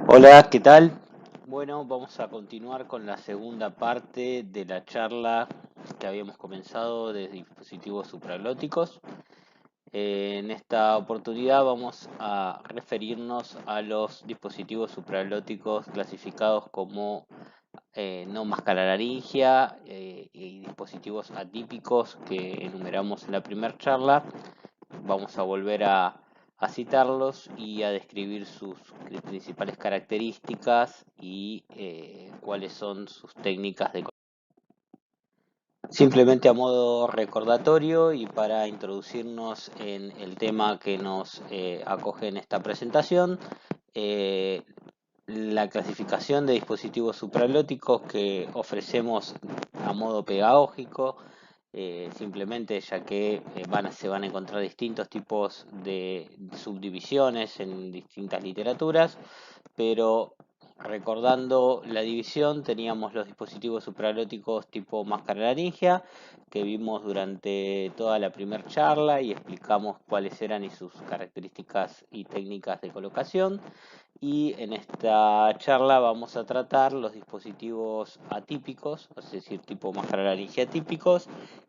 Hola, ¿qué tal? Bueno, vamos a continuar con la segunda parte de la charla que habíamos comenzado de dispositivos supraglóticos. En esta oportunidad vamos a referirnos a los dispositivos supraglóticos clasificados como no mascaralaringia y dispositivos atípicos que enumeramos en la primera charla. Vamos a volver a citarlos y a describir sus principales características y cuáles son sus técnicas de... Simplemente a modo recordatorio y para introducirnos en el tema que nos acoge en esta presentación, eh, la clasificación de dispositivos supraglóticos que ofrecemos a modo pedagógico, simplemente ya que se van a encontrar distintos tipos de subdivisiones en distintas literaturas, pero recordando la división teníamos los dispositivos supraglóticos tipo máscara laringia que vimos durante toda la primera charla y explicamos cuáles eran y sus características y técnicas de colocación. Y en esta charla vamos a tratar los dispositivos atípicos, es decir, tipo máscara laringia típicos,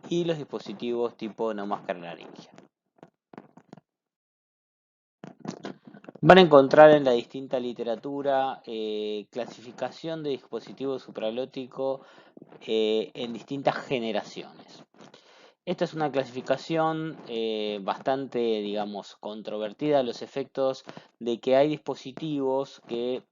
y los dispositivos tipo no máscara laringia. Van a encontrar en la distinta literatura clasificación de dispositivos supraglótico en distintas generaciones. Esta es una clasificación bastante, digamos, controvertida a los efectos de que hay dispositivos que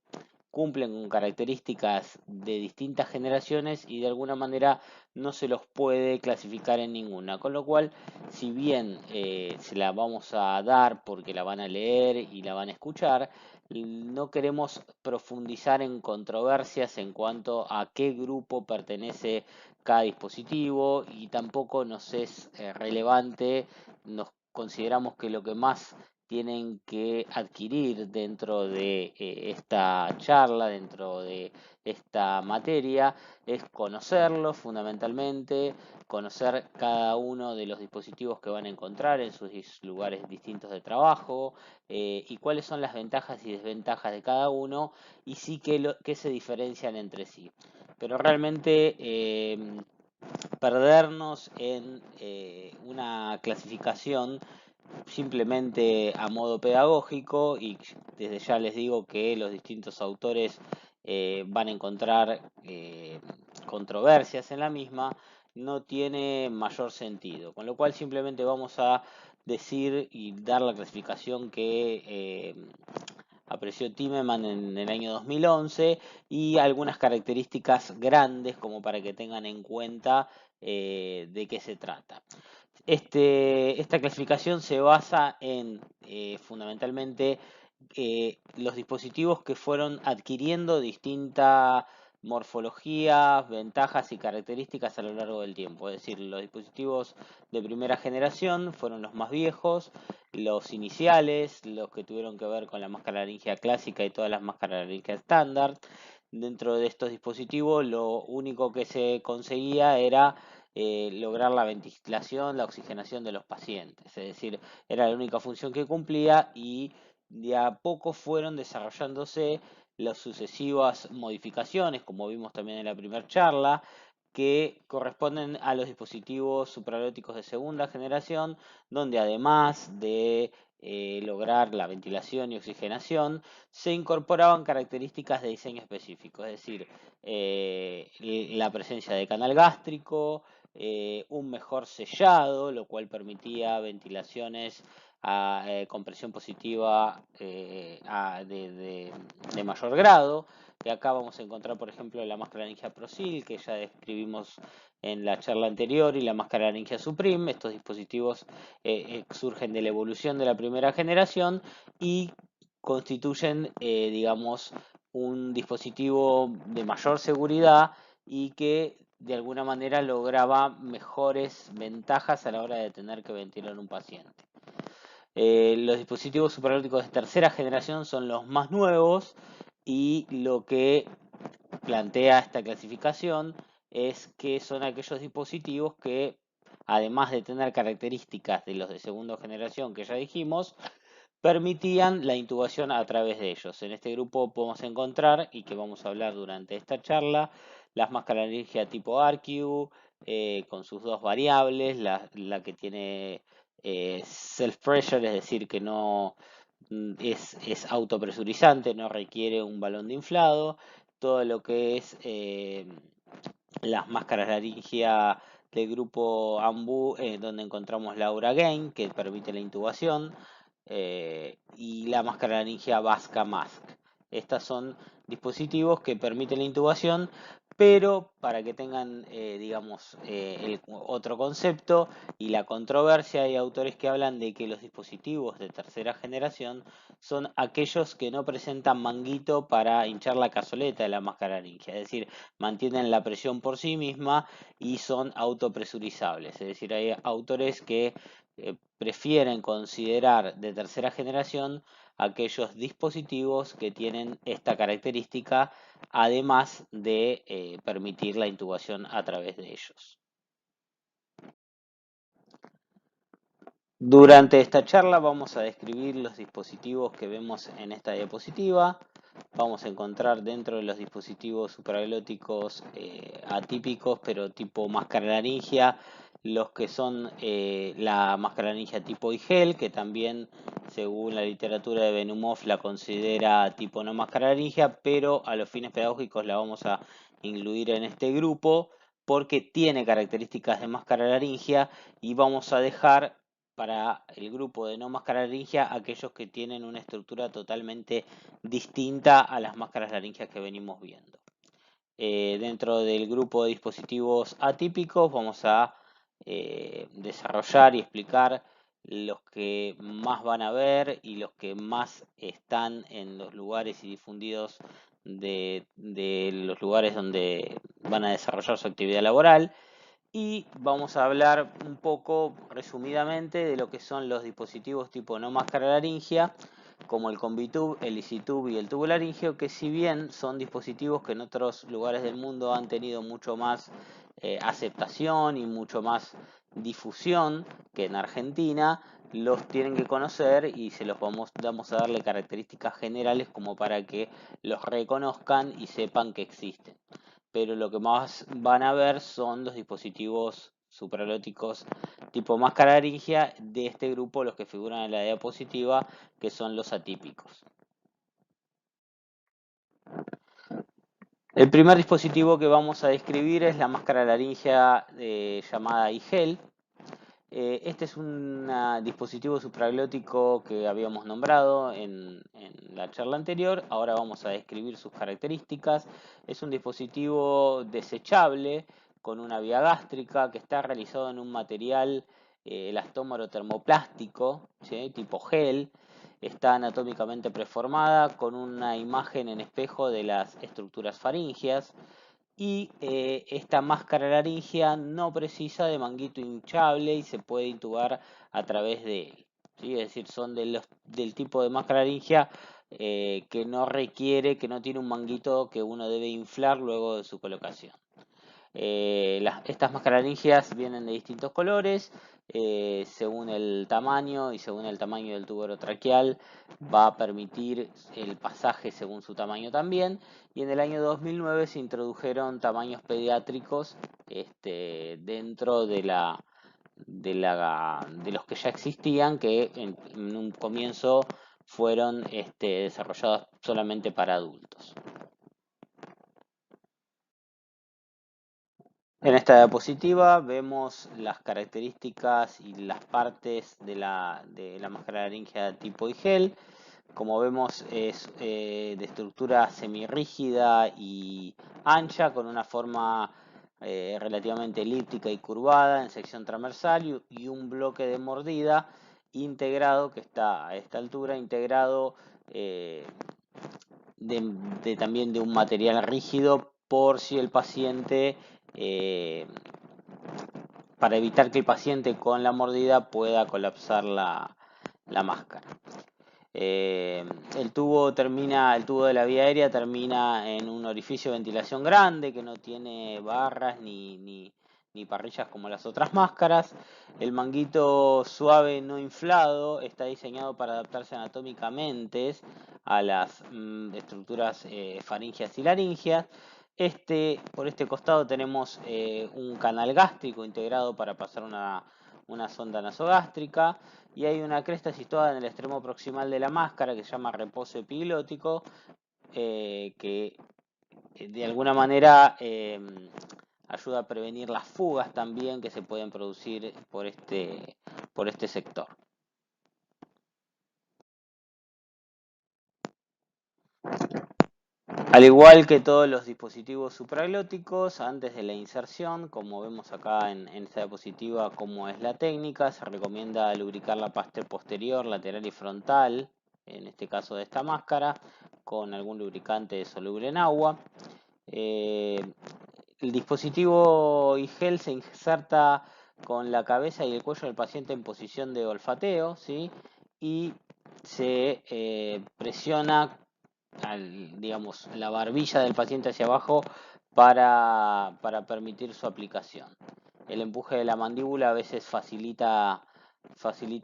cumplen con características de distintas generaciones y de alguna manera no se los puede clasificar en ninguna. Con lo cual, si bien se la vamos a dar porque la van a leer y la van a escuchar, no queremos profundizar en controversias en cuanto a qué grupo pertenece cada dispositivo y tampoco nos es relevante, nos consideramos que lo que más tienen que adquirir dentro de esta charla, dentro de esta materia, es conocerlo fundamentalmente, conocer cada uno de los dispositivos que van a encontrar en sus lugares distintos de trabajo y cuáles son las ventajas y desventajas de cada uno y sí que se diferencian entre sí. Pero realmente perdernos en una clasificación simplemente a modo pedagógico y desde ya les digo que los distintos autores van a encontrar controversias en la misma, no tiene mayor sentido. Con lo cual simplemente vamos a decir y dar la clasificación que apreció Timeman en el año 2011 y algunas características grandes como para que tengan en cuenta de qué se trata. Esta clasificación se basa en fundamentalmente los dispositivos que fueron adquiriendo distinta morfología, ventajas y características a lo largo del tiempo. Es decir, los dispositivos de primera generación fueron los más viejos, los iniciales, los que tuvieron que ver con la máscara laringia clásica y todas las máscaras laringia estándar. Dentro de estos dispositivos lo único que se conseguía era lograr la ventilación, la oxigenación de los pacientes. Es decir, era la única función que cumplía y de a poco fueron desarrollándose las sucesivas modificaciones, como vimos también en la primera charla, que corresponden a los dispositivos supraglóticos de segunda generación, donde además de lograr la ventilación y oxigenación, se incorporaban características de diseño específico, es decir, la presencia de canal gástrico, un mejor sellado, lo cual permitía ventilaciones a compresión positiva de mayor grado. Que acá vamos a encontrar, por ejemplo, la máscara Ninja Prosil, que ya describimos en la charla anterior, y la máscara Ninja Supreme. Estos dispositivos surgen de la evolución de la primera generación y constituyen, digamos, un dispositivo de mayor seguridad y que de alguna manera lograba mejores ventajas a la hora de tener que ventilar un paciente. Los dispositivos supraópticos de tercera generación son los más nuevos y lo que plantea esta clasificación es que son aquellos dispositivos que, además de tener características de los de segunda generación que ya dijimos, permitían la intubación a través de ellos. En este grupo podemos encontrar, y que vamos a hablar durante esta charla, las máscaras laringeas tipo ARQ, con sus dos variables, la que tiene self-pressure, es decir, que no es autopresurizante, no requiere un balón de inflado, todo lo que es las máscaras laringeas del grupo AMBU, donde encontramos la Aura Gain, que permite la intubación, y la máscara laringea Vasca Mask. Estas son dispositivos que permiten la intubación, pero para que tengan, digamos, otro concepto y la controversia, hay autores que hablan de que los dispositivos de tercera generación son aquellos que no presentan manguito para hinchar la cazoleta de la máscara laringea, es decir, mantienen la presión por sí misma y son autopresurizables. Es decir, hay autores que prefieren considerar de tercera generación aquellos dispositivos que tienen esta característica, además de permitir la intubación a través de ellos. Durante esta charla vamos a describir los dispositivos que vemos en esta diapositiva. Vamos a encontrar dentro de los dispositivos supraglóticos atípicos, pero tipo máscara laringea, los que son la máscara laringea tipo IGEL, que también, según la literatura de Benumov, la considera tipo no máscara laringea, pero a los fines pedagógicos la vamos a incluir en este grupo porque tiene características de máscara laringea, y vamos a dejar para el grupo de no máscara laringea aquellos que tienen una estructura totalmente distinta a las máscaras laringeas que venimos viendo. Dentro del grupo de dispositivos atípicos vamos a desarrollar y explicar los que más van a ver y los que más están en los lugares y difundidos de los lugares donde van a desarrollar su actividad laboral. Y vamos a hablar un poco resumidamente de lo que son los dispositivos tipo no máscara laringea, como el Combitube, el EasyTube y el tubo laringeo, que si bien son dispositivos que en otros lugares del mundo han tenido mucho más aceptación y mucho más difusión que en Argentina, los tienen que conocer y se los vamos a darle características generales como para que los reconozcan y sepan que existen. Pero lo que más van a ver son los dispositivos supralóticos tipo máscara laringea de este grupo, los que figuran en la diapositiva, que son los atípicos. El primer dispositivo que vamos a describir es la máscara laringea llamada IGEL. Este es un dispositivo supraglótico que habíamos nombrado en la charla anterior. Ahora vamos a describir sus características. Es un dispositivo desechable con una vía gástrica que está realizado en un material elastómero termoplástico, ¿sí?, tipo gel. Está anatómicamente preformada con una imagen en espejo de las estructuras faríngeas. Y esta máscara laringea no precisa de manguito hinchable y se puede intubar a través de él, ¿sí? Es decir, son del tipo de máscara laringea que no requiere, que no tiene un manguito que uno debe inflar luego de su colocación. Estas máscaras laringeas vienen de distintos colores, según el tamaño y según el tamaño del tubo orotraqueal va a permitir el pasaje según su tamaño también. Y en el año 2009 se introdujeron tamaños pediátricos dentro de los que ya existían, que en un comienzo fueron desarrollados solamente para adultos. En esta diapositiva vemos las características y las partes de la máscara laringea tipo IGEL. Como vemos, es de estructura semirrígida y ancha, con una forma relativamente elíptica y curvada en sección transversal, y un bloque de mordida integrado, que está a esta altura, integrado también de un material rígido por si el paciente, para evitar que el paciente con la mordida pueda colapsar la máscara. El tubo de la vía aérea termina en un orificio de ventilación grande que no tiene barras ni ni parrillas como las otras máscaras. El manguito suave no inflado está diseñado para adaptarse anatómicamente a las estructuras faringeas y laringeas. Por este costado tenemos un canal gástrico integrado para pasar una sonda nasogástrica, y hay una cresta situada en el extremo proximal de la máscara que se llama reposo epiglótico, que de alguna manera ayuda a prevenir las fugas también que se pueden producir por este sector. Al igual que todos los dispositivos supraglóticos, antes de la inserción, como vemos acá en esta diapositiva cómo es la técnica, se recomienda lubricar la parte posterior, lateral y frontal, en este caso de esta máscara, con algún lubricante soluble en agua. El dispositivo iGel se inserta con la cabeza y el cuello del paciente en posición de olfateo, ¿sí? Y se presiona digamos, la barbilla del paciente hacia abajo para permitir su aplicación. El empuje de la mandíbula a veces facilita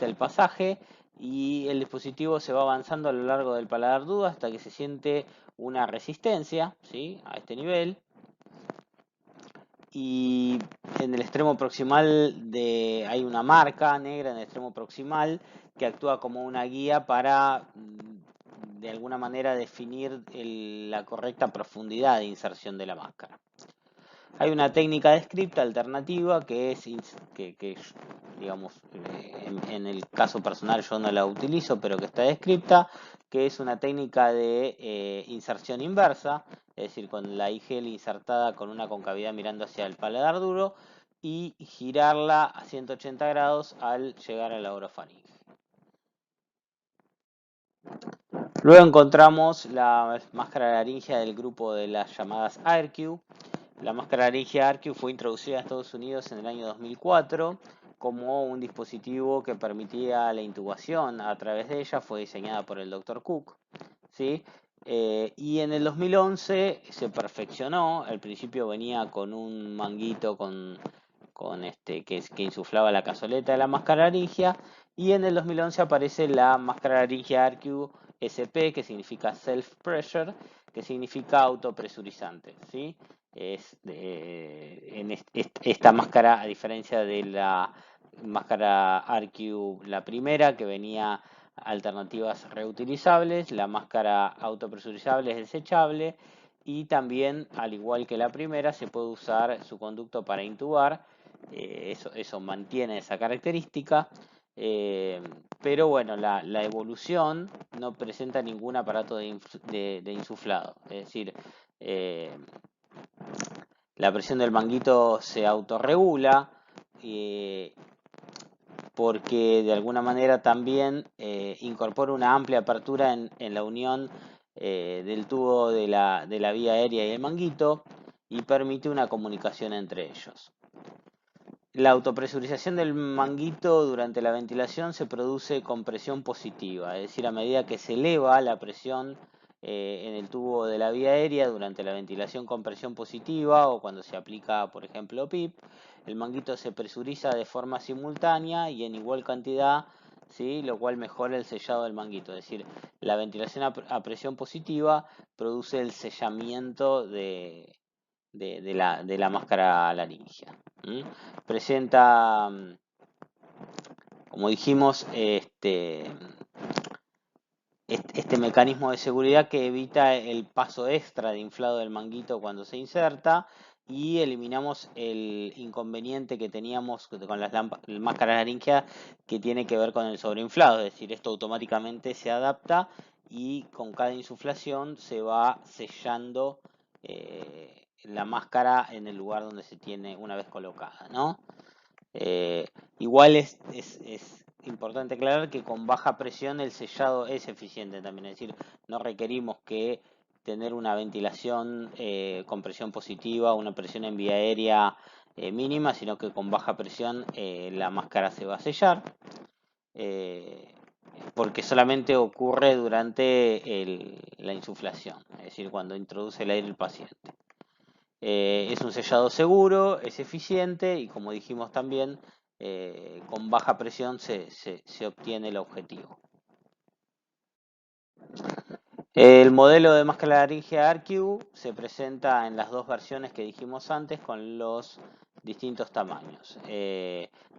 el pasaje, y el dispositivo se va avanzando a lo largo del paladar duro hasta que se siente una resistencia, ¿sí? A este nivel. Y en el extremo proximal hay una marca negra en el extremo proximal que actúa como una guía para de alguna manera definir la correcta profundidad de inserción de la máscara. Hay una técnica descripta alternativa que es digamos, en el caso personal yo no la utilizo, pero que está descripta, que es una técnica de inserción inversa, es decir, con la iGel insertada con una concavidad mirando hacia el paladar duro y girarla a 180 grados al llegar a la orofaringe. Luego encontramos la máscara laringea del grupo de las llamadas AirQ. La máscara laringea AirQ fue introducida en Estados Unidos en el año 2004 como un dispositivo que permitía la intubación a través de ella. Fue diseñada por el Dr. Cook, ¿sí? Y en el 2011 se perfeccionó. Al principio venía con un manguito que insuflaba la cazoleta de la máscara laringea, y en el 2011 aparece la máscara laringea AirQ SP, que significa Self Pressure, que significa autopresurizante, ¿sí? Esta máscara, a diferencia de la máscara AirQ, la primera, que venía alternativas reutilizables, la máscara autopresurizable es desechable, y también, al igual que la primera, se puede usar su conducto para intubar. Eso mantiene esa característica. Pero bueno, la evolución no presenta ningún aparato de insuflado. Es decir, la presión del manguito se autorregula, porque de alguna manera también incorpora una amplia apertura en la unión del tubo de la vía aérea y el manguito, y permite una comunicación entre ellos. La autopresurización del manguito durante la ventilación se produce con presión positiva, es decir, a medida que se eleva la presión en el tubo de la vía aérea durante la ventilación con presión positiva, o cuando se aplica, por ejemplo, PIP, el manguito se presuriza de forma simultánea y en igual cantidad, ¿sí? Lo cual mejora el sellado del manguito. Es decir, la ventilación a presión positiva produce el sellamiento de la máscara laringea. Presenta, como dijimos, este mecanismo de seguridad que evita el paso extra de inflado del manguito cuando se inserta, y eliminamos el inconveniente que teníamos con las máscaras laríngeas, que tiene que ver con el sobreinflado. Es decir, esto automáticamente se adapta y con cada insuflación se va sellando la máscara en el lugar donde se tiene una vez colocada, ¿no? Igual es importante aclarar que con baja presión el sellado es eficiente también, es decir, no requerimos que tener una ventilación con presión positiva, una presión en vía aérea mínima, sino que con baja presión la máscara se va a sellar, porque solamente ocurre durante la insuflación, es decir, cuando introduce el aire el paciente. Es un sellado seguro, es eficiente y como dijimos también, con baja presión se obtiene el objetivo. El modelo de máscara laringe ARQ se presenta en las dos versiones que dijimos antes con los distintos tamaños.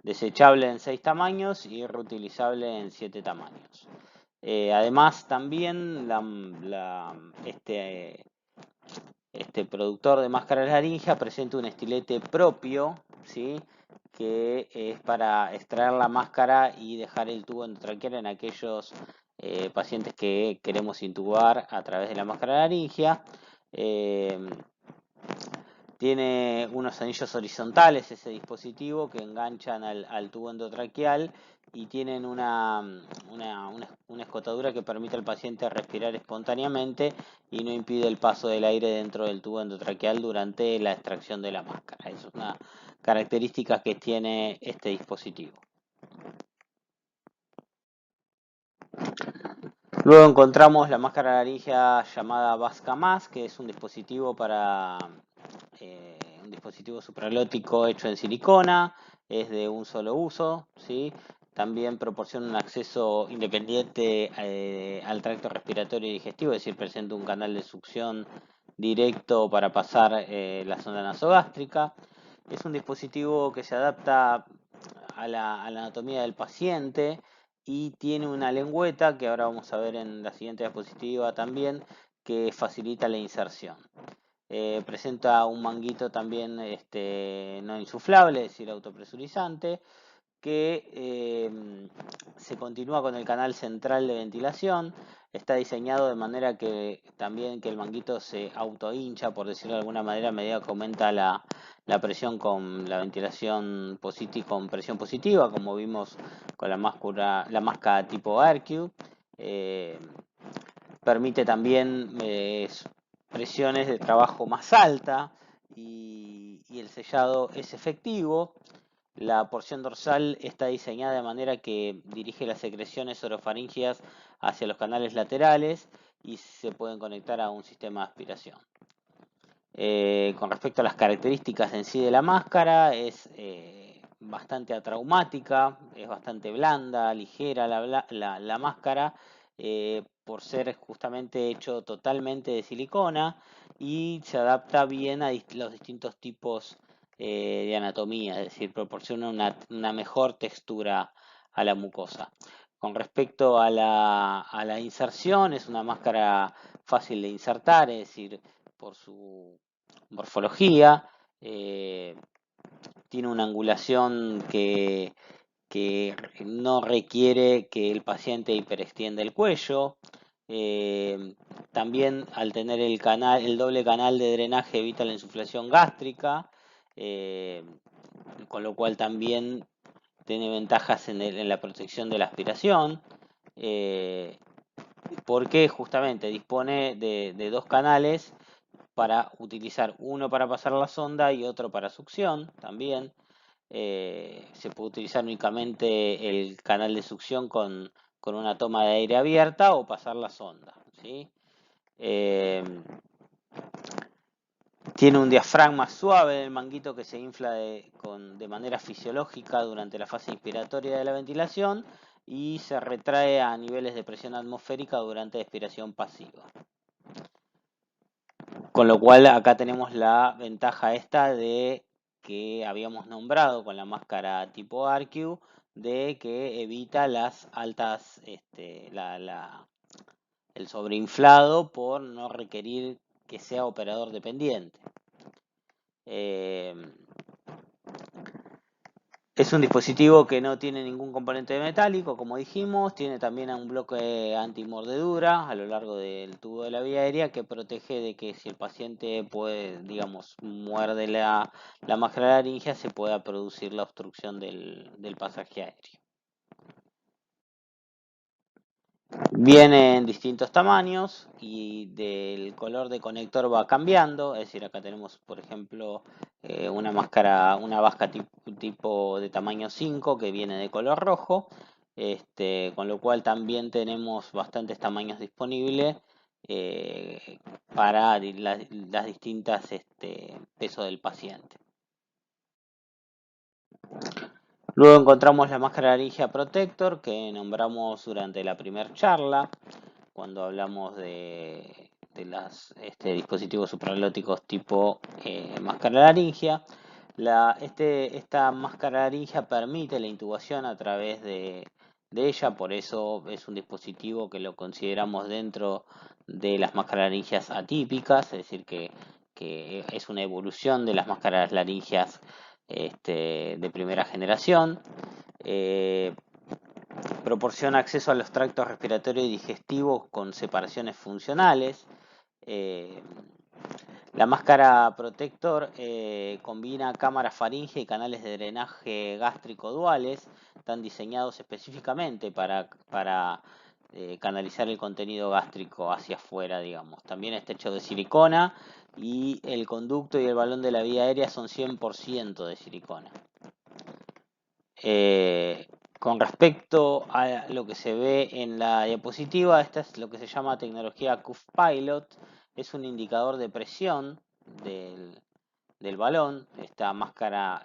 Desechable en 6 tamaños y reutilizable en 7 tamaños. Además también este productor de máscara laringe presenta un estilete propio, ¿sí? Que es para extraer la máscara y dejar el tubo endotraqueal en aquellos pacientes que queremos intubar a través de la máscara laringea. Tiene unos anillos horizontales ese dispositivo que enganchan al tubo endotraqueal y tienen una escotadura que permite al paciente respirar espontáneamente y no impide el paso del aire dentro del tubo endotraqueal durante la extracción de la máscara. Es una característica que tiene este dispositivo. Luego encontramos la máscara laringea llamada VascaMask, que es un dispositivo un dispositivo supralótico hecho en silicona, es de un solo uso, ¿sí? También proporciona un acceso independiente al tracto respiratorio y digestivo, es decir, presenta un canal de succión directo para pasar la zona nasogástrica. Es un dispositivo que se adapta a la anatomía del paciente y tiene una lengüeta que ahora vamos a ver en la siguiente diapositiva también, que facilita la inserción. Presenta un manguito también no insuflable, es decir, autopresurizante, que se continúa con el canal central de ventilación. Está diseñado de manera que también que el manguito se auto hincha, por decirlo de alguna manera, a medida que aumenta la presión con la ventilación con presión positiva, como vimos con la máscara tipo AirQ. Permite también presiones de trabajo más alta y el sellado es efectivo. La porción dorsal está diseñada de manera que dirige las secreciones orofaringeas hacia los canales laterales y se pueden conectar a un sistema de aspiración. Con respecto a las características en sí de la máscara, es bastante atraumática, es bastante blanda, ligera la máscara, por ser justamente hecho totalmente de silicona y se adapta bien a los distintos tipos de anatomía, es decir, proporciona una mejor textura a la mucosa. Con respecto a la inserción, es una máscara fácil de insertar, es decir, por su morfología, tiene una angulación que no requiere que el paciente hiperextienda el cuello. También al tener el doble canal de drenaje evita la insuflación gástrica, con lo cual también tiene ventajas en la protección de la aspiración, porque justamente dispone de dos canales para utilizar uno para pasar la sonda y otro para succión también. Se puede utilizar únicamente el canal de succión con una toma de aire abierta o pasar la sonda, ¿sí? Tiene un diafragma suave del manguito que se infla de manera fisiológica durante la fase inspiratoria de la ventilación y se retrae a niveles de presión atmosférica durante la expiración pasiva. Con lo cual acá tenemos la ventaja esta de que habíamos nombrado con la máscara tipo ARQ, de que evita las altas, el sobreinflado por no requerir que sea operador dependiente. Es un dispositivo que no tiene ningún componente metálico, como dijimos, tiene también un bloque antimordedura a lo largo del tubo de la vía aérea que protege de que si el paciente puede, digamos, muerde la máscara laringea, se pueda producir la obstrucción del pasaje aéreo. Viene en distintos tamaños y del color de conector va cambiando, es decir, acá tenemos, por ejemplo, una vasca tipo de tamaño 5 que viene de color rojo, con lo cual también tenemos bastantes tamaños disponibles para las distintas pesos del paciente. Luego encontramos la máscara laringia protector que nombramos durante la primera charla, cuando hablamos de los dispositivos supralóticos tipo máscara laringia. Esta máscara laringia permite la intubación a través de ella, por eso es un dispositivo que lo consideramos dentro de las máscaras laringias atípicas, es decir, que es una evolución de las máscaras laringias de primera generación. Proporciona acceso a los tractos respiratorio y digestivo con separaciones funcionales. La máscara protector combina cámara faringe y canales de drenaje gástrico duales, están diseñados específicamente para canalizar el contenido gástrico hacia afuera, digamos. También está hecho de silicona y el conducto y el balón de la vía aérea son 100% de silicona. Con respecto a lo que se ve en la diapositiva, esta es lo que se llama tecnología Cuff Pilot. Es un indicador de presión del balón. Esta máscara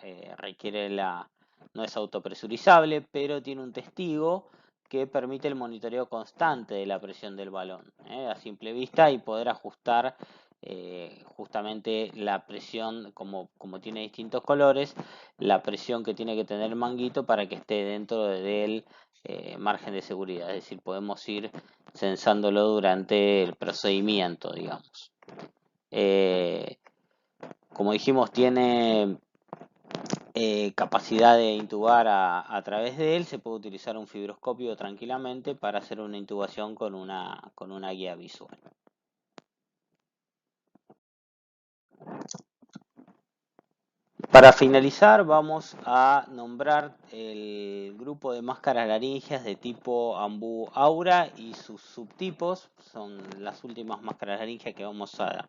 no es autopresurizable, pero tiene un testigo que permite el monitoreo constante de la presión del balón a simple vista y poder ajustar justamente la presión, como tiene distintos colores, la presión que tiene que tener el manguito para que esté dentro del margen de seguridad. Es decir, podemos ir censándolo durante el procedimiento, digamos. Como dijimos, tiene capacidad de intubar a través de él. Se puede utilizar un fibroscopio tranquilamente para hacer una intubación con una guía visual. Para finalizar, vamos a nombrar el grupo de máscaras laringias de tipo Ambu Aura y sus subtipos. Son las últimas máscaras laringias que vamos a,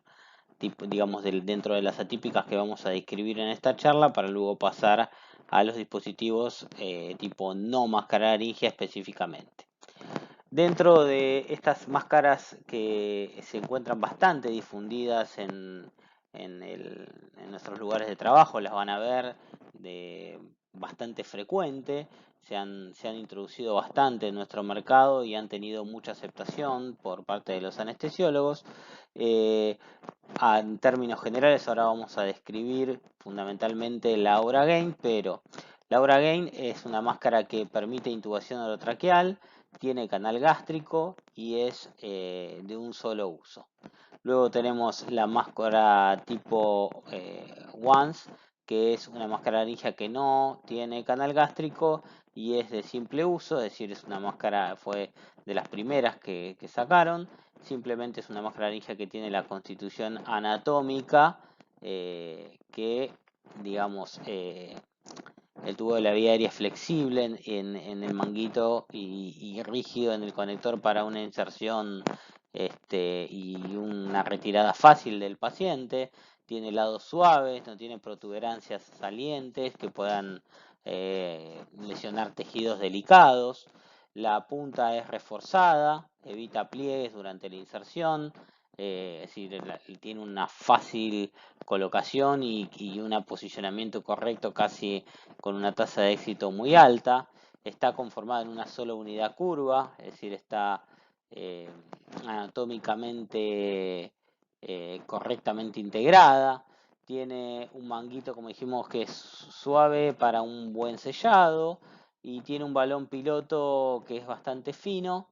digamos, dentro de las atípicas que vamos a describir en esta charla, para luego pasar a los dispositivos tipo no máscara laringia específicamente. Dentro de estas máscaras que se encuentran bastante difundidas en nuestros lugares de trabajo, las van a ver bastante frecuente, se han introducido bastante en nuestro mercado y han tenido mucha aceptación por parte de los anestesiólogos. En términos generales, ahora vamos a describir fundamentalmente la Aura Gain, pero la Aura Gain es una máscara que permite intubación orotraqueal, tiene canal gástrico y es de un solo uso. Luego tenemos la máscara tipo Once, que es una máscara laringia que no tiene canal gástrico y es de simple uso, es decir, es una máscara, fue de las primeras que sacaron. Simplemente es una máscara laringia que tiene la constitución anatómica que, digamos, el tubo de la vía aérea es flexible en el manguito y rígido en el conector para una inserción y una retirada fácil del paciente. Tiene lados suaves, no tiene protuberancias salientes que puedan lesionar tejidos delicados. La punta es reforzada, evita pliegues durante la inserción. Es decir, tiene una fácil colocación y un posicionamiento correcto, casi con una tasa de éxito muy alta. Está conformada en una sola unidad curva, es decir, está anatómicamente correctamente integrada. Tiene un manguito, como dijimos, que es suave para un buen sellado y tiene un balón piloto que es bastante fino,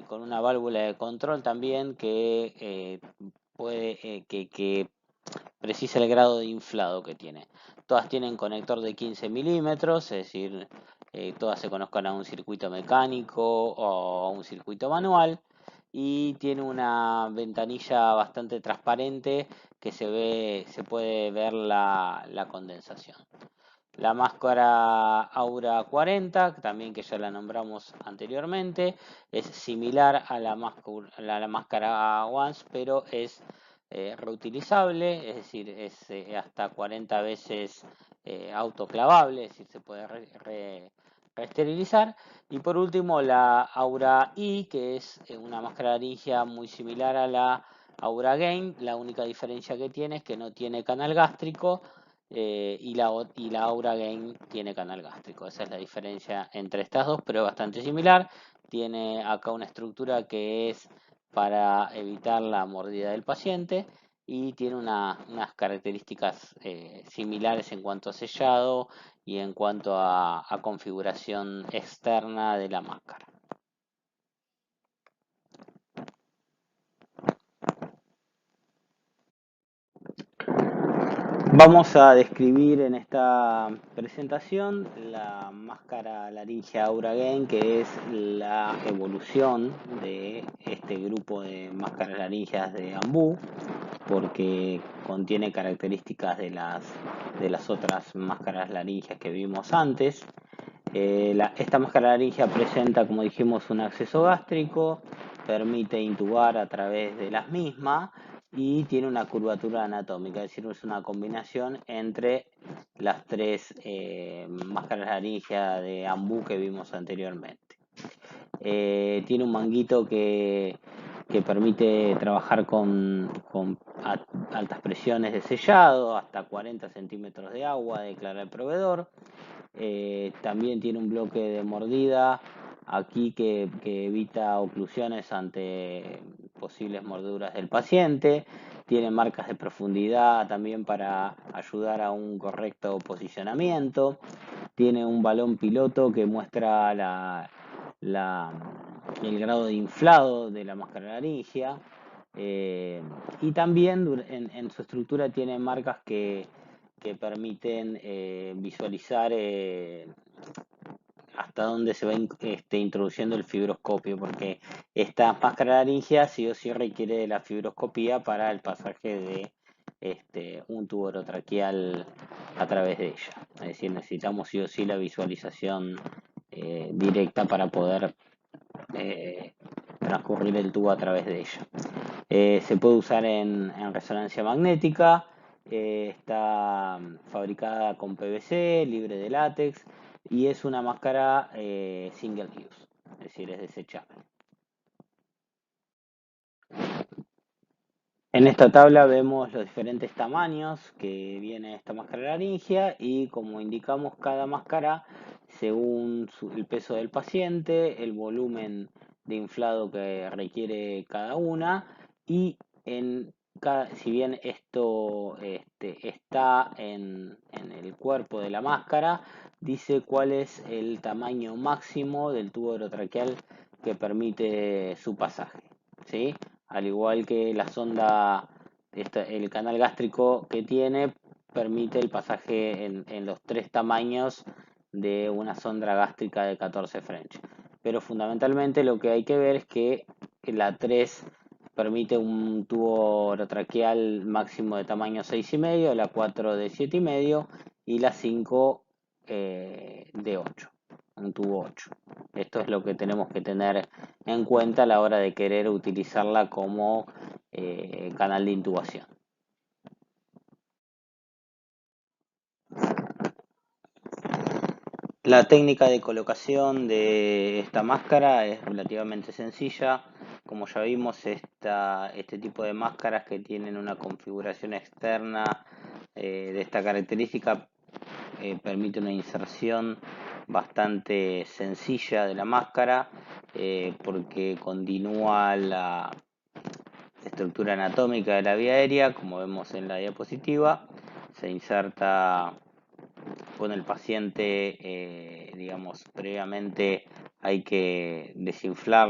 con una válvula de control también que que precisa el grado de inflado que tiene. Todas tienen conector de 15 milímetros, es decir, todas se conozcan a un circuito mecánico o a un circuito manual, y tiene una ventanilla bastante transparente que se puede ver la condensación. La máscara Aura 40, también que ya la nombramos anteriormente, es similar a la máscara Once, pero es reutilizable, es decir, es hasta 40 veces autoclavable, es decir, se puede esterilizar. Y por último la Aura I, que es una máscara laringea muy similar a la Aura Gain. La única diferencia que tiene es que no tiene canal gástrico, y la Aura Gain tiene canal gástrico. Esa es la diferencia entre estas dos, pero es bastante similar. Tiene acá una estructura que es para evitar la mordida del paciente y tiene unas características similares en cuanto a sellado y en cuanto a configuración externa de la máscara. Vamos a describir en esta presentación la máscara laringea Aura Gain, que es la evolución de este grupo de máscaras laringeas de Ambu, porque contiene características de las otras máscaras laringeas que vimos antes. Esta máscara laringea presenta, como dijimos, un acceso gástrico, permite intubar a través de las mismas y tiene una curvatura anatómica, es decir, es una combinación entre las tres máscaras laringeas de Ambu que vimos anteriormente. Tiene un manguito que permite trabajar con altas presiones de sellado, hasta 40 centímetros de agua, declara el proveedor. También tiene un bloque de mordida aquí que evita oclusiones ante posibles mordeduras del paciente. Tiene marcas de profundidad también para ayudar a un correcto posicionamiento. Tiene un balón piloto que muestra el grado de inflado de la máscara laringea. Y también en su estructura tiene marcas que permiten visualizar hasta dónde se va introduciendo el fibroscopio, porque esta máscara laringea sí o sí requiere de la fibroscopía para el pasaje de un tubo orotraqueal a través de ella. Es decir, necesitamos sí o sí la visualización directa para poder transcurrir el tubo a través de ella. Se puede usar en resonancia magnética. Está fabricada con PVC, libre de látex, y es una máscara single use, es decir, es desechable. En esta tabla vemos los diferentes tamaños que viene esta máscara laringea y, como indicamos, cada máscara según el peso del paciente, el volumen de inflado que requiere cada una, y si bien esto está en el cuerpo de la máscara, dice cuál es el tamaño máximo del tubo orotraqueal que permite su pasaje, ¿sí? Al igual que la sonda, el canal gástrico que tiene permite el pasaje en los tres tamaños de una sonda gástrica de 14 French. Pero fundamentalmente lo que hay que ver es que la 3 permite un tubo orotraqueal máximo de tamaño 6,5, la 4 de 7,5 y la 5 de 8, un tubo 8. Esto es lo que tenemos que tener en cuenta a la hora de querer utilizarla como canal de intubación. La técnica de colocación de esta máscara es relativamente sencilla. Como ya vimos, este tipo de máscaras que tienen una configuración externa de esta característica permite una inserción bastante sencilla de la máscara, porque continúa la estructura anatómica de la vía aérea, como vemos en la diapositiva. Se inserta con el paciente, digamos, previamente hay que desinflar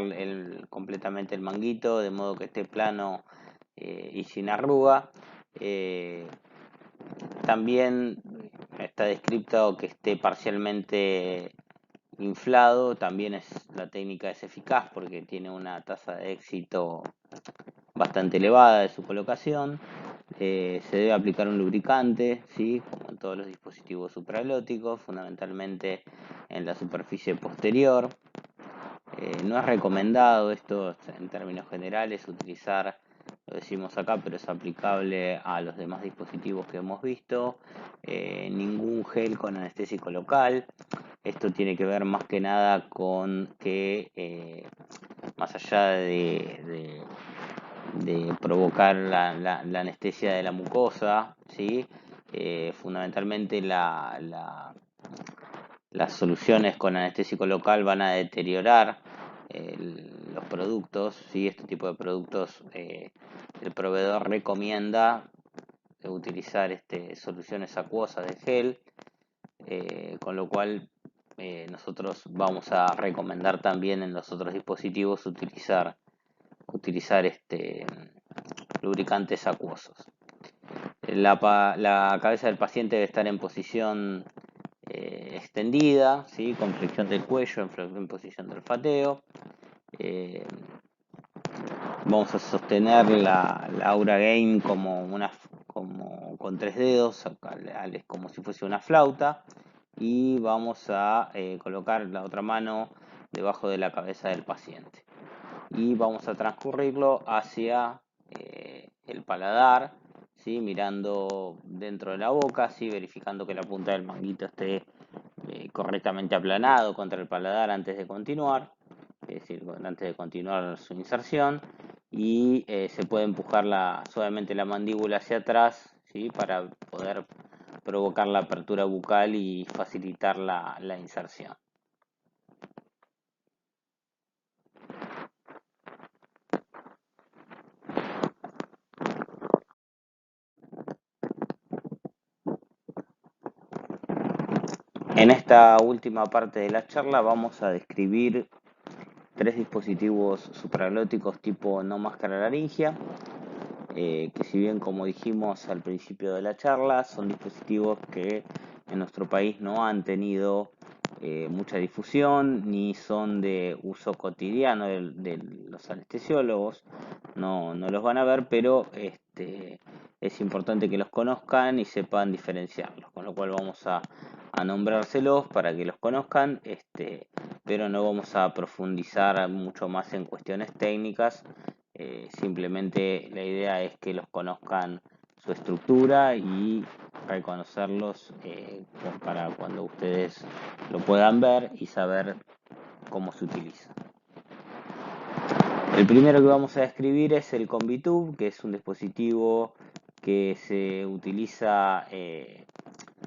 completamente el manguito, de modo que esté plano y sin arruga. También está descrito que esté parcialmente inflado. También la técnica es eficaz porque tiene una tasa de éxito bastante elevada de su colocación. Se debe aplicar un lubricante, ¿sí? Como en todos los dispositivos supraglóticos, fundamentalmente en la superficie posterior. No es recomendado esto en términos generales utilizar, lo decimos acá, pero es aplicable a los demás dispositivos que hemos visto, ningún gel con anestésico local. Esto tiene que ver más que nada con que, más allá de provocar la anestesia de la mucosa, ¿sí? Fundamentalmente las soluciones con anestésico local van a deteriorar los productos, ¿sí? Este tipo de productos, el proveedor recomienda utilizar soluciones acuosas de gel, con lo cual nosotros vamos a recomendar también en los otros dispositivos utilizar lubricantes acuosos. La cabeza del paciente debe estar en posición extendida, ¿sí? Con flexión del cuello en posición de olfateo. Vamos a sostener la Aura Game como con 3 dedos, como si fuese una flauta, y vamos a colocar la otra mano debajo de la cabeza del paciente y vamos a transcurrirlo hacia el paladar, ¿sí? Mirando dentro de la boca, ¿sí? Verificando que la punta del manguito esté correctamente aplanado contra el paladar antes de continuar, es decir, antes de continuar su inserción, y se puede empujar suavemente la mandíbula hacia atrás, ¿sí? Para poder provocar la apertura bucal y facilitar la inserción. En esta última parte de la charla vamos a describir 3 dispositivos supraglóticos tipo no máscara laringia, que si bien, como dijimos al principio de la charla, son dispositivos que en nuestro país no han tenido mucha difusión ni son de uso cotidiano de los anestesiólogos, no los van a ver, pero es importante que los conozcan y sepan diferenciarlos, con lo cual vamos a nombrárselos para que los conozcan, pero no vamos a profundizar mucho más en cuestiones técnicas. Simplemente la idea es que los conozcan su estructura y reconocerlos para cuando ustedes lo puedan ver y saber cómo se utiliza. El primero que vamos a describir es el Combitube, que es un dispositivo que se utiliza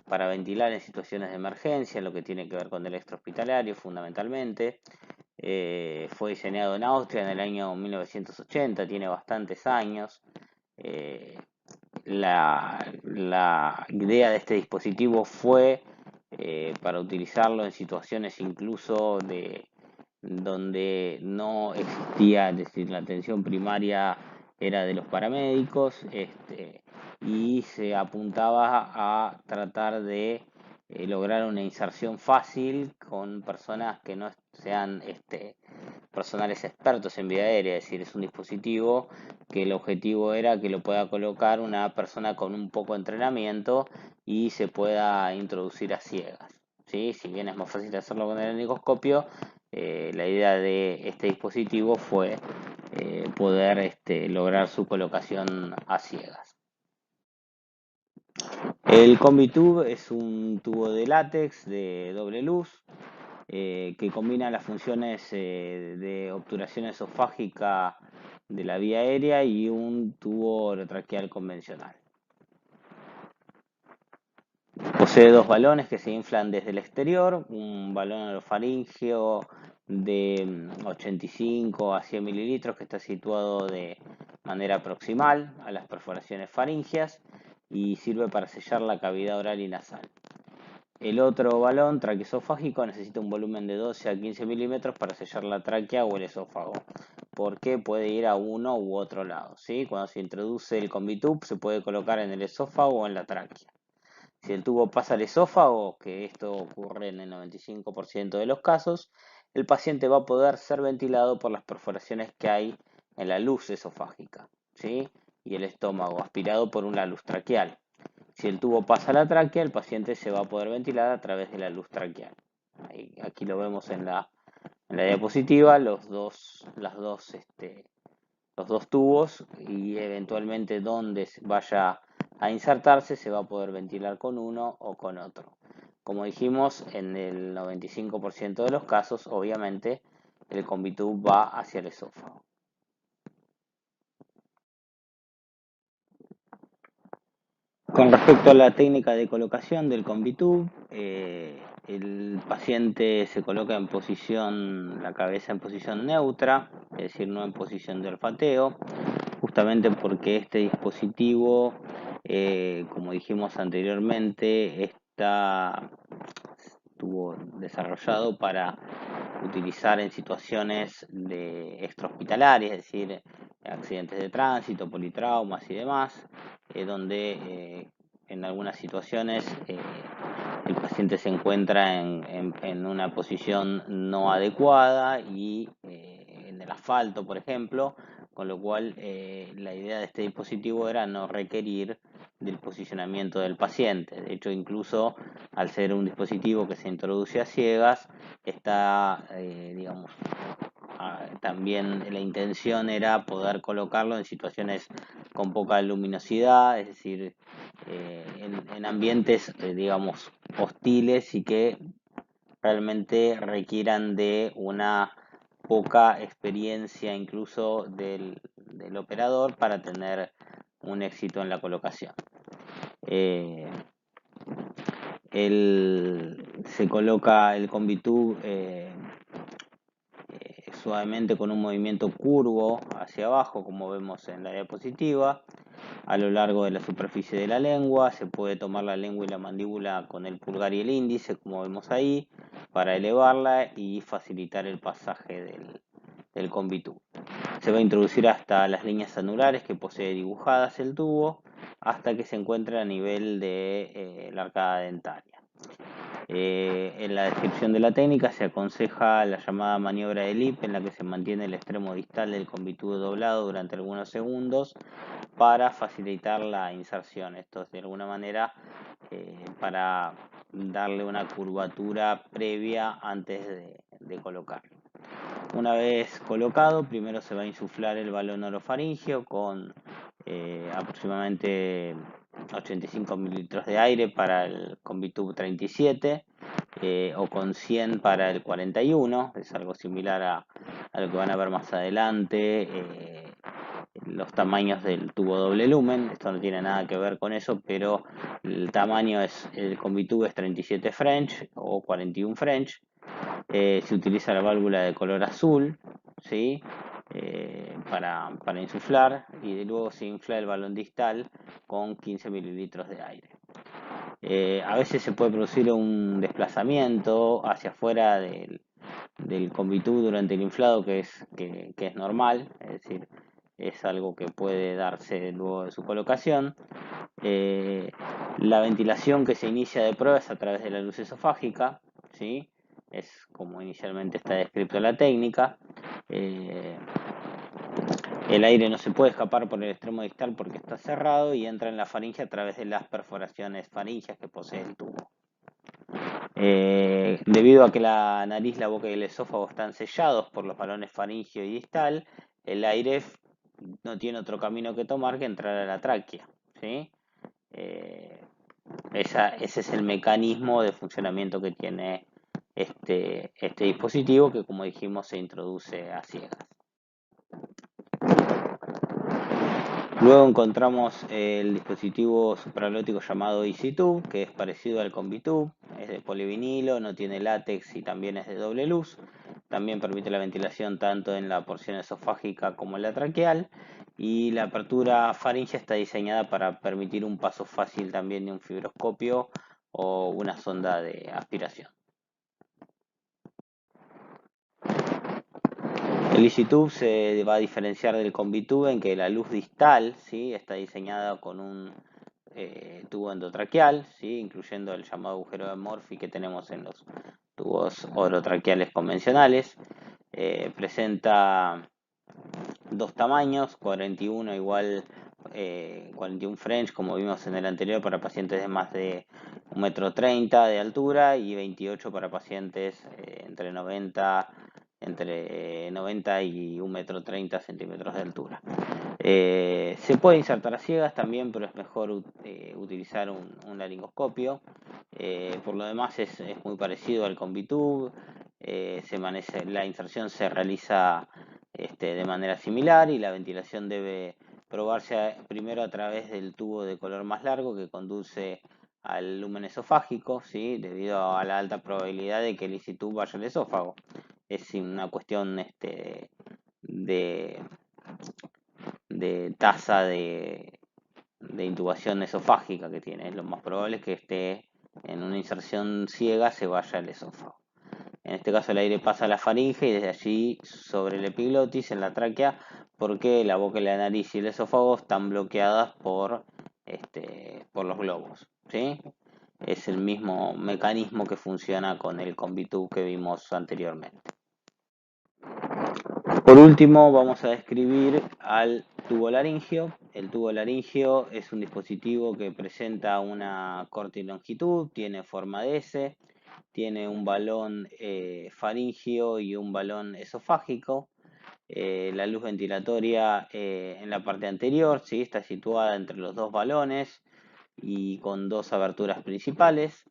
para ventilar en situaciones de emergencia, lo que tiene que ver con el extrahospitalario fundamentalmente. Fue diseñado en Austria en el año 1980, tiene bastantes años. La idea de este dispositivo fue para utilizarlo en situaciones incluso donde no existía, es decir, la atención primaria era de los paramédicos, y se apuntaba a tratar de lograr una inserción fácil con personas que no sean personales expertos en vía aérea, es decir, es un dispositivo que el objetivo era que lo pueda colocar una persona con un poco de entrenamiento y se pueda introducir a ciegas, ¿sí? Si bien es más fácil hacerlo con el endoscopio, la idea de este dispositivo fue poder lograr su colocación a ciegas. El Combitube es un tubo de látex de doble luz que combina las funciones de obturación esofágica de la vía aérea y un tubo orotraqueal convencional. Posee 2 balones que se inflan desde el exterior, un balón orofaríngeo de 85 a 100 mililitros que está situado de manera proximal a las perforaciones faringeas y sirve para sellar la cavidad oral y nasal. El otro balón traqueosofágico necesita un volumen de 12 a 15 milímetros para sellar la tráquea o el esófago, porque puede ir a uno u otro lado, ¿sí? Cuando se introduce el Combitube se puede colocar en el esófago o en la tráquea. Si el tubo pasa al esófago, que esto ocurre en el 95% de los casos, el paciente va a poder ser ventilado por las perforaciones que hay en la luz esofágica, ¿sí? Y el estómago, aspirado por una luz traqueal. Si el tubo pasa a la tráquea, el paciente se va a poder ventilar a través de la luz traqueal. Aquí lo vemos en la diapositiva, los dos tubos, y eventualmente donde vaya a insertarse se va a poder ventilar con uno o con otro. como dijimos, en el 95% de los casos, obviamente, el Combitube va hacia el esófago. Con respecto a la técnica de colocación del Combitube, el paciente se coloca en posición, la cabeza en posición neutra, es decir, no en posición de olfateo, justamente porque este dispositivo, como dijimos anteriormente, estuvo desarrollado para utilizar en situaciones extrahospitalarias, es decir, accidentes de tránsito, politraumas y demás, donde en algunas situaciones el paciente se encuentra en una posición no adecuada y en el asfalto, por ejemplo, con lo cual la idea de este dispositivo era no requerir del posicionamiento del paciente. De hecho, incluso al ser un dispositivo que se introduce a ciegas, está, digamos, también la intención era poder colocarlo en situaciones con poca luminosidad, es decir, en ambientes, digamos, hostiles y que realmente requieran de una poca experiencia incluso del operador para tener un éxito en la colocación. Se coloca el Combitube suavemente con un movimiento curvo hacia abajo, como vemos en la diapositiva, a lo largo de la superficie de la lengua. Se puede tomar la lengua y la mandíbula con el pulgar y el índice, como vemos ahí, para elevarla y facilitar el pasaje del Combitube. Se va a introducir hasta las líneas anulares que posee dibujadas el tubo, hasta que se encuentre a nivel de la arcada dentaria. En la descripción de la técnica se aconseja la llamada maniobra de Lipp, en la que se mantiene el extremo distal del Combitube doblado durante algunos segundos para facilitar la inserción. Esto es de alguna manera para darle una curvatura previa antes de colocarlo. Una vez colocado, primero se va a insuflar el balón orofaringeo con aproximadamente 85 mililitros de aire para el Combitube 37 o con 100 para el 41. Es algo similar a lo que van a ver más adelante. Los tamaños del tubo doble lumen, esto no tiene nada que ver con eso, pero el tamaño el Combitube es 37 French o 41 French. Se utiliza la válvula de color azul, ¿sí? Para insuflar, y luego se infla el balón distal con 15 mililitros de aire. A veces se puede producir un desplazamiento hacia afuera del Combitube durante el inflado que es normal, es decir, es algo que puede darse luego de su colocación. La ventilación que se inicia de prueba es a través de la luz esofágica, ¿sí? Es como inicialmente está descrito la técnica. El aire no se puede escapar por el extremo distal porque está cerrado y entra en la faringe a través de las perforaciones faringias que posee el tubo. Debido a que la nariz, la boca y el esófago están sellados por los balones faringeo y distal, el aire no tiene otro camino que tomar que entrar a la tráquea, ¿sí? Ese es el mecanismo de funcionamiento que tiene este dispositivo, que, como dijimos, se introduce a ciegas. Luego encontramos el dispositivo supralótico llamado EasyTube, que es parecido al Combitube, es de polivinilo, no tiene látex y también es de doble luz. También permite la ventilación tanto en la porción esofágica como en la traqueal, y la apertura faríngea está diseñada para permitir un paso fácil también de un fibroscopio o una sonda de aspiración. El EasyTube se va a diferenciar del Combitube en que la luz distal, ¿sí?, está diseñada con un tubo endotraqueal, ¿sí?, incluyendo el llamado agujero de Morphy que tenemos en los tubos orotraqueales convencionales. Presenta dos tamaños, 41 igual 41 French, como vimos en el anterior, para pacientes de más de 1,30 m de altura, y 28 para pacientes entre 90 y 1,30 m de altura. Se puede insertar a ciegas también, pero es mejor utilizar un laringoscopio. Por lo demás es muy parecido al Convitube. La inserción se realiza de manera similar y la ventilación debe probarse primero a través del tubo de color más largo que conduce al lumen esofágico, ¿sí? Debido a la alta probabilidad de que el EasyTube vaya al esófago. Es una cuestión de, de tasa de intubación esofágica que tiene. Lo más probable es que esté en una inserción ciega, se vaya al esófago. En este caso el aire pasa a la faringe y desde allí sobre el epiglotis, en la tráquea, porque la boca, la nariz y el esófago están bloqueadas por los globos, ¿sí? Es el mismo mecanismo que funciona con el Convitube que vimos anteriormente. Por último, vamos a describir al tubo laringio. El tubo laringio es un dispositivo que presenta una corta longitud, tiene forma de S, tiene un balón faringio y un balón esofágico. La luz ventilatoria en la parte anterior, ¿sí? Está situada entre los dos balones y con dos aberturas principales.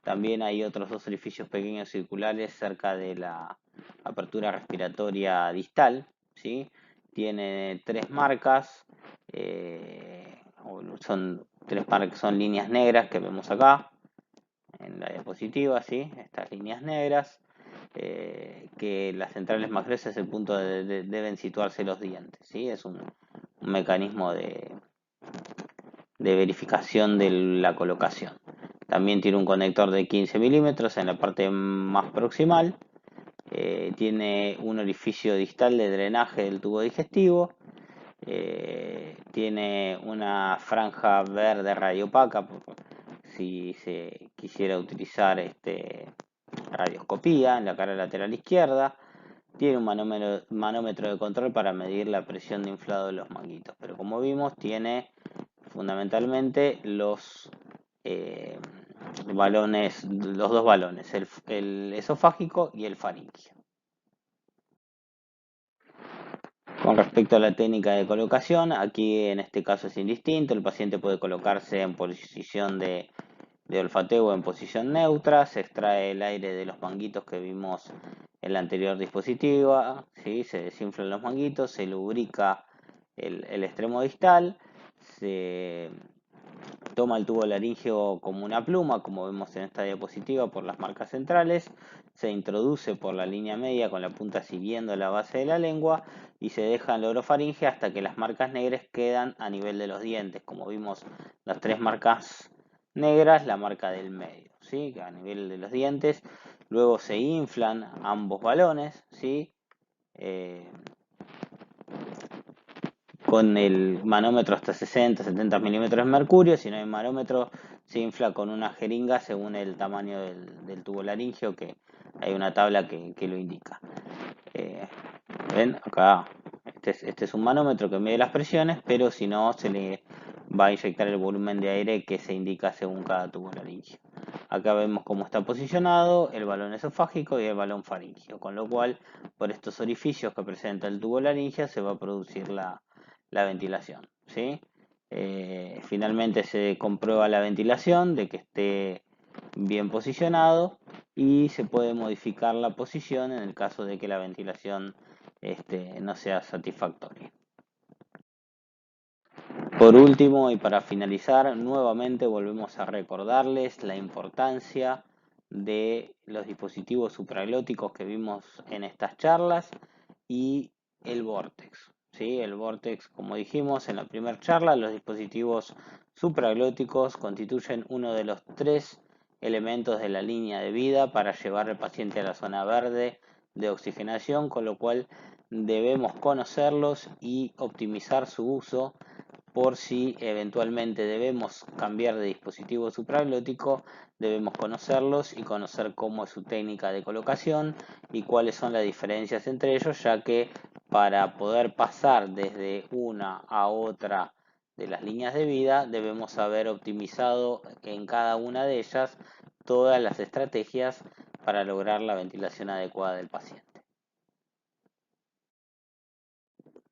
También hay otros dos orificios pequeños circulares cerca de la apertura respiratoria distal, ¿sí? Tiene tres marcas, son líneas negras que vemos acá en la diapositiva, ¿sí? Estas líneas negras, que las centrales más gruesas es el punto donde deben situarse los dientes, ¿sí? Es un mecanismo de verificación de la colocación. También tiene un conector de 15 milímetros en la parte más proximal. Tiene un orificio distal de drenaje del tubo digestivo. Tiene una franja verde radiopaca si se quisiera utilizar radioscopía en la cara lateral izquierda. Tiene un manómetro de control para medir la presión de inflado de los manguitos, pero como vimos tiene fundamentalmente los dos balones, el esofágico y el faríngeo. Con respecto a la técnica de colocación, aquí en este caso es indistinto, el paciente puede colocarse en posición de olfateo o en posición neutra, se extrae el aire de los manguitos que vimos en la anterior dispositiva, ¿sí? Se desinflan los manguitos, se lubrica el extremo distal, se toma el tubo laríngeo como una pluma, como vemos en esta diapositiva por las marcas centrales, se introduce por la línea media con la punta siguiendo la base de la lengua y se deja en la orofaringe hasta que las marcas negras quedan a nivel de los dientes, como vimos las tres marcas negras, la marca del medio, ¿sí? A nivel de los dientes. Luego se inflan ambos balones, ¿sí? Con el manómetro hasta 60-70 milímetros de mercurio. Si no hay manómetro, se infla con una jeringa según el tamaño del tubo laríngeo, que hay una tabla que lo indica. ¿Ven? Acá este es un manómetro que mide las presiones, pero si no, se le va a inyectar el volumen de aire que se indica según cada tubo laríngeo. Acá vemos cómo está posicionado el balón esofágico y el balón faríngeo, con lo cual por estos orificios que presenta el tubo laríngeo se va a producir la ventilación, ¿sí? Finalmente se comprueba la ventilación de que esté bien posicionado y se puede modificar la posición en el caso de que la ventilación no sea satisfactoria. Por último y para finalizar, nuevamente volvemos a recordarles la importancia de los dispositivos supraglóticos que vimos en estas charlas y el Vortex. ¿Sí? El Vortex, como dijimos en la primera charla, los dispositivos supraglóticos constituyen uno de los tres elementos de la línea de vida para llevar al paciente a la zona verde de oxigenación, con lo cual debemos conocerlos y optimizar su uso por si eventualmente debemos cambiar de dispositivo supraglótico, debemos conocerlos y conocer cómo es su técnica de colocación y cuáles son las diferencias entre ellos, ya que para poder pasar desde una a otra de las líneas de vida debemos haber optimizado en cada una de ellas todas las estrategias para lograr la ventilación adecuada del paciente.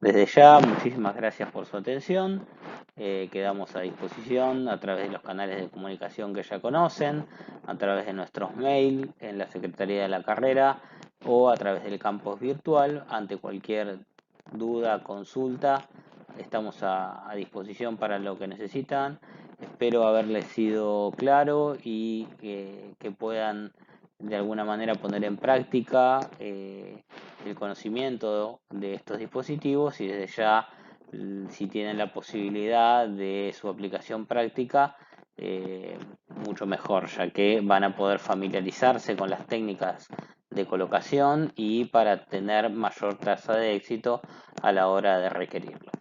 Desde ya, muchísimas gracias por su atención. quedamos a disposición a través de los canales de comunicación que ya conocen, a través de nuestros mails en la Secretaría de la Carrera o a través del campus virtual. Ante cualquier duda, consulta, estamos a disposición para lo que necesitan. Espero haberles sido claro y que puedan de alguna manera poner en práctica el conocimiento de estos dispositivos y desde ya, si tienen la posibilidad de su aplicación práctica, mucho mejor, ya que van a poder familiarizarse con las técnicas de colocación y para tener mayor tasa de éxito a la hora de requerirlo.